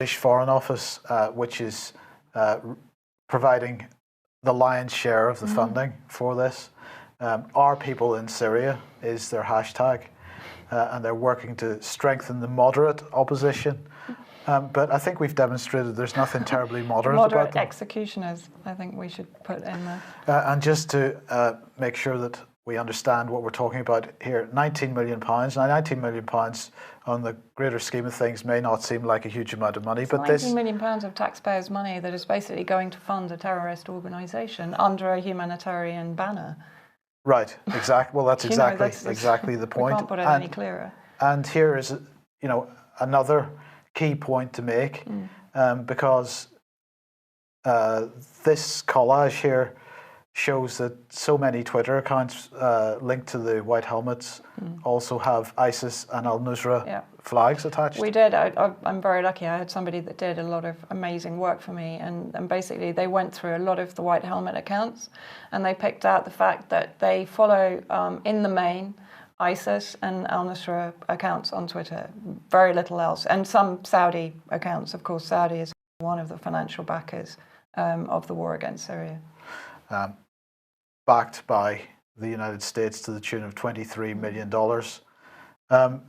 British Foreign Office, which is providing the lion's share of the funding for this. Our people in Syria is their hashtag, and they're working to strengthen the moderate opposition. But I think we've demonstrated there's nothing terribly moderate about them. Moderate executioners, I think we should put in there. And just to make sure that we understand what we're talking about here, £19 million. Now, £19 million on the greater scheme of things may not seem like a huge amount of money, but £19 million of taxpayers' money that is basically going to fund a terrorist organisation under a humanitarian banner. Right, exactly. Well, that's exactly the point. We can't put it any clearer. And here is, another key point to make, because this collage here shows that so many Twitter accounts linked to the White Helmets also have ISIS and al-Nusra flags attached. We did. I'm very lucky. I had somebody that did a lot of amazing work for me, and basically they went through a lot of the White Helmet accounts, and they picked out the fact that they follow, in the main, ISIS and al-Nusra accounts on Twitter, very little else, and some Saudi accounts. Of course, Saudi is one of the financial backers of the war against Syria. Backed by the United States to the tune of $23 million.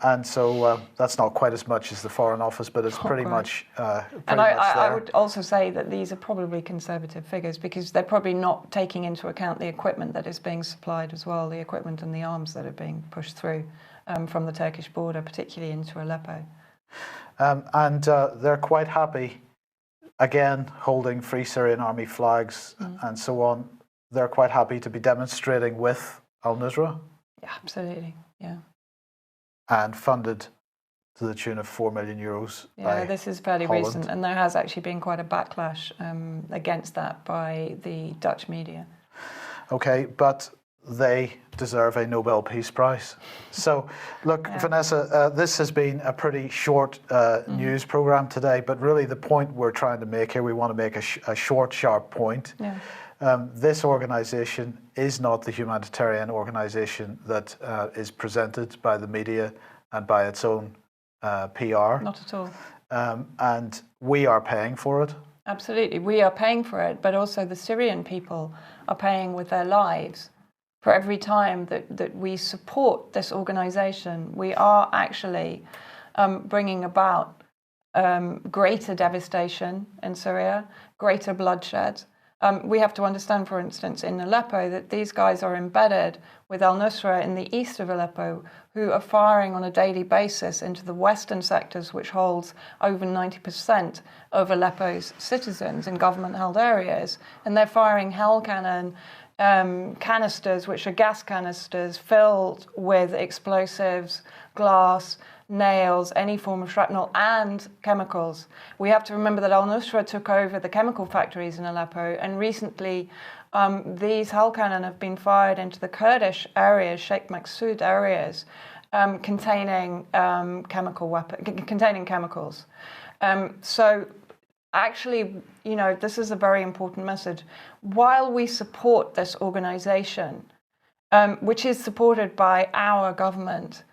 And so that's not quite as much as the Foreign Office, but it's pretty much I would also say that these are probably conservative figures, because they're probably not taking into account the equipment that is being supplied as well, the equipment and the arms that are being pushed through from the Turkish border, particularly into Aleppo. And they're quite happy, again, holding Free Syrian Army flags and so on. They're quite happy to be demonstrating with al-Nusra. Yeah, absolutely, yeah. And funded to the tune of €4 million. Yeah, this is fairly Holland. recent, and there has actually been quite a backlash against that by the Dutch media. Okay, but they deserve a Nobel Peace Prize. So, look, Vanessa, this has been a pretty short news program today, but really the point we're trying to make here, we want to make a short, sharp point. Yeah. This organisation is not the humanitarian organisation that is presented by the media and by its own PR. Not at all. And we are paying for it. Absolutely, we are paying for it, but also the Syrian people are paying with their lives. For every time that we support this organisation, we are actually bringing about greater devastation in Syria, greater bloodshed. We have to understand, for instance, in Aleppo, that these guys are embedded with al-Nusra in the east of Aleppo, who are firing on a daily basis into the western sectors, which holds over 90% of Aleppo's citizens in government-held areas. And they're firing hell cannon canisters, which are gas canisters filled with explosives, glass, nails, any form of shrapnel, and chemicals. We have to remember that al-Nusra took over the chemical factories in Aleppo, and recently these hell cannon have been fired into the Kurdish areas, Sheikh Maqsood areas, containing chemicals. So actually, this is a very important message. While we support this organization, which is supported by our government,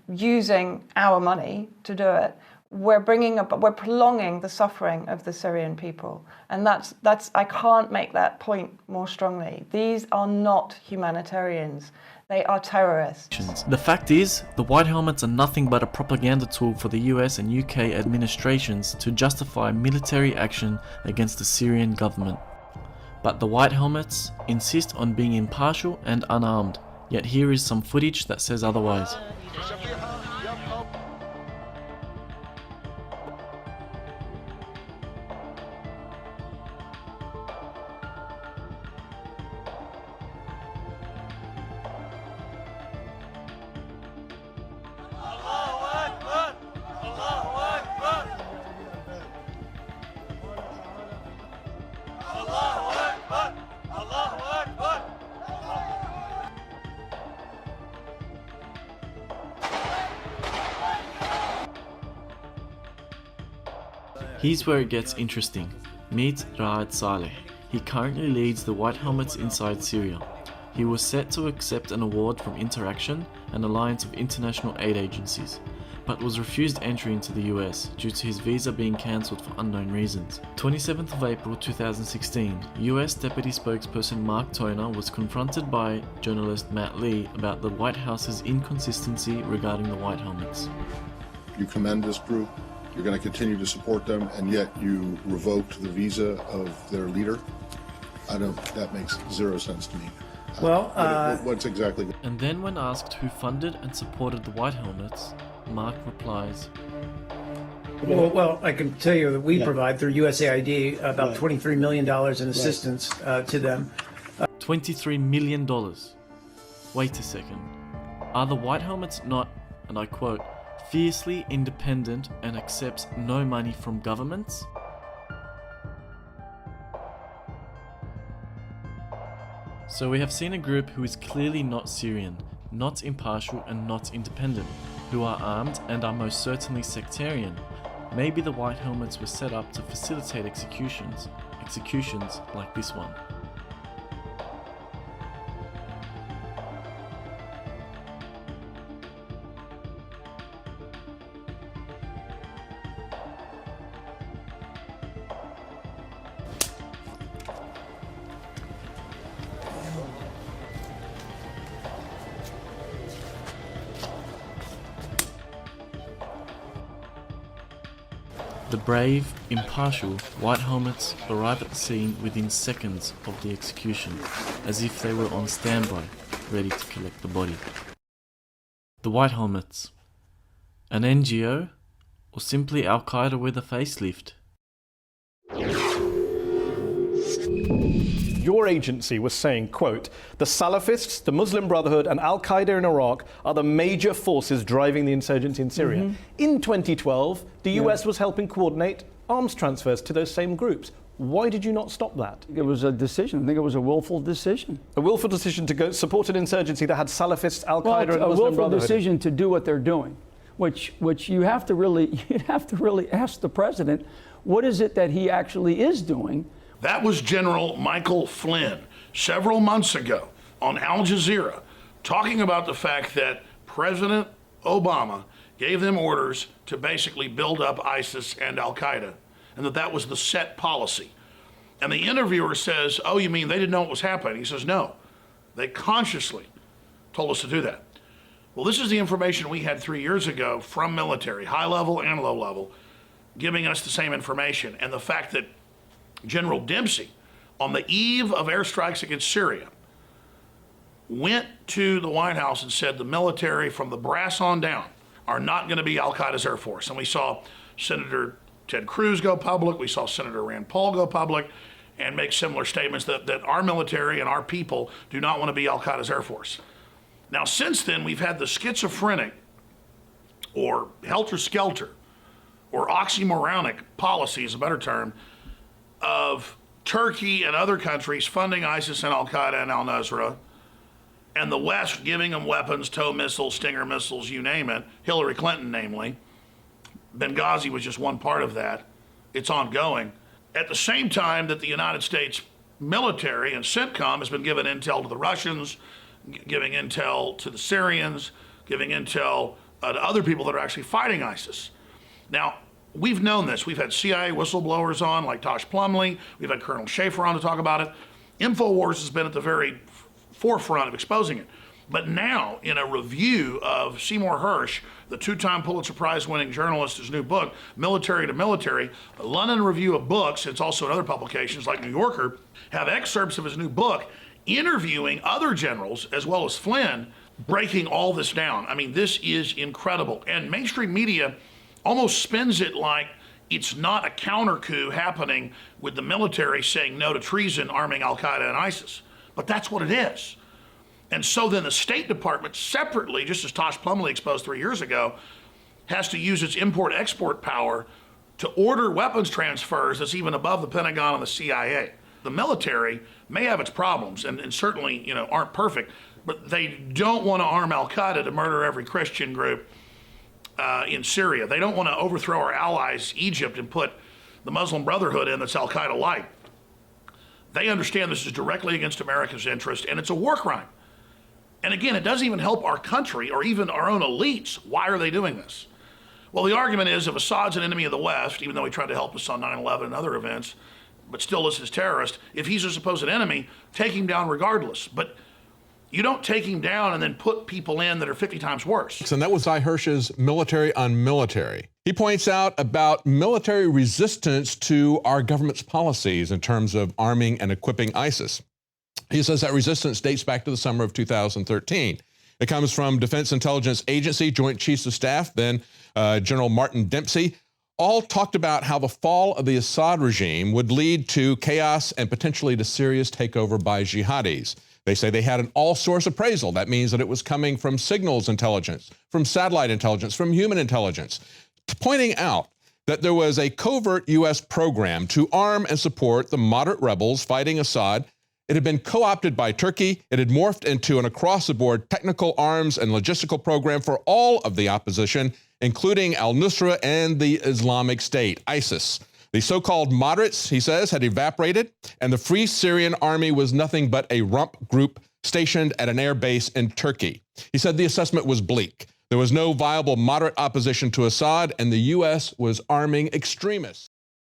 using our money to do it, we're prolonging the suffering of the Syrian people, and that's I can't make that point more strongly. These are not humanitarians; they are terrorists. The fact is, the White Helmets are nothing but a propaganda tool for the US and UK administrations to justify military action against the Syrian government. But the White Helmets insist on being impartial and unarmed. Yet here is some footage that says otherwise. Here's where it gets interesting. Meet Raad Saleh. He currently leads the White Helmets inside Syria. He was set to accept an award from Interaction, an alliance of international aid agencies. but was refused entry into the US due to his visa being cancelled for unknown reasons. 27th of April 2016, US Deputy Spokesperson Mark Toner was confronted by journalist Matt Lee about the White House's inconsistency regarding the White Helmets. You commend this group, you're going to continue to support them, and yet you revoked the visa of their leader? That makes zero sense to me. Well, what's exactly? And then when asked who funded and supported the White Helmets, Mark replies, Well, I can tell you that we provide through USAID about $23 million in assistance to them. $23 million. Wait a second. Are the White Helmets not, and I quote, fiercely independent and accepts no money from governments? So we have seen a group who is clearly not Syrian, not impartial and not independent, who are armed and are most certainly sectarian. Maybe the White Helmets were set up to facilitate executions like this one. The brave, impartial White Helmets arrive at the scene within seconds of the execution, as if they were on standby, ready to collect the body. The White Helmets. An NGO? Or simply Al-Qaeda with a facelift? Your agency was saying, quote, the Salafists, the Muslim Brotherhood and Al-Qaeda in Iraq are the major forces driving the insurgency in Syria. In 2012, the US was helping coordinate arms transfers to those same groups. Why did you not stop that? It was a decision. I think it was a willful decision. A willful decision to go support an insurgency that had Salafists, Al-Qaeda and the a Muslim willful Brotherhood. decision to do what they're doing, which you'd have to really ask the president, what is it that he actually is doing? That was General Michael Flynn several months ago on Al Jazeera talking about the fact that President Obama gave them orders to basically build up ISIS and Al-Qaeda, and that was the set policy. And the interviewer says, oh, you mean they didn't know what was happening? He says, no, they consciously told us to do that. Well, this is the information we had 3 years ago from military, high level and low level, giving us the same information. And the fact that General Dempsey, on the eve of airstrikes against Syria, went to the White House and said the military from the brass on down are not going to be Al-Qaeda's Air Force. And we saw Senator Ted Cruz go public, we saw Senator Rand Paul go public and make similar statements that our military and our people do not want to be Al-Qaeda's Air Force. Now, since then, we've had the schizophrenic or helter-skelter or oxymoronic policy is a better term, of Turkey and other countries funding ISIS and Al-Qaeda and al-Nusra, and the West giving them weapons, tow missiles, Stinger missiles, you name it, Hillary Clinton namely. Benghazi was just one part of that. It's ongoing. At the same time that the United States military and CENTCOM has been giving intel to the Russians, giving intel to the Syrians, giving intel to other people that are actually fighting ISIS. Now, we've known this. We've had CIA whistleblowers on, like Tosh Plumlee. We've had Colonel Schaefer on to talk about it. InfoWars has been at the very forefront of exposing it. But now, in a review of Seymour Hersh, the two-time Pulitzer Prize-winning journalist, his new book, Military to Military, a London Review of Books, it's also in other publications like New Yorker, have excerpts of his new book interviewing other generals, as well as Flynn, breaking all this down. I mean, this is incredible. And mainstream media almost spins it like it's not a counter coup happening with the military saying no to treason, arming Al-Qaeda and ISIS. But that's what it is. And so then the State Department separately, just as Tosh Plumlee exposed 3 years ago, has to use its import-export power to order weapons transfers that's even above the Pentagon and the CIA. The military may have its problems and certainly, aren't perfect, but they don't want to arm Al-Qaeda to murder every Christian group in Syria. They don't want to overthrow our allies, Egypt, and put the Muslim Brotherhood in that's Al-Qaeda light. They understand this is directly against America's interest, and it's a war crime. And again, it doesn't even help our country or even our own elites. Why are they doing this? Well, the argument is if Assad's an enemy of the West, even though he tried to help us on 9/11 and other events, but still listed as terrorist, if he's a supposed enemy, take him down regardless. But you don't take him down and then put people in that are 50 times worse. And that was Guy Hirsch's Military on Military. He points out about military resistance to our government's policies in terms of arming and equipping ISIS. He says that resistance dates back to the summer of 2013. It comes from Defense Intelligence Agency, Joint Chiefs of Staff, then General Martin Dempsey, all talked about how the fall of the Assad regime would lead to chaos and potentially to serious takeover by jihadis. They say they had an all-source appraisal. That means that it was coming from signals intelligence, from satellite intelligence, from human intelligence, pointing out that there was a covert U.S. program to arm and support the moderate rebels fighting Assad. It had been co-opted by Turkey. It had morphed into an across-the-board technical arms and logistical program for all of the opposition, including al-Nusra and the Islamic State, ISIS. The so-called moderates, he says, had evaporated, and the Free Syrian Army was nothing but a rump group stationed at an air base in Turkey. He said the assessment was bleak. There was no viable moderate opposition to Assad, and the U.S. was arming extremists.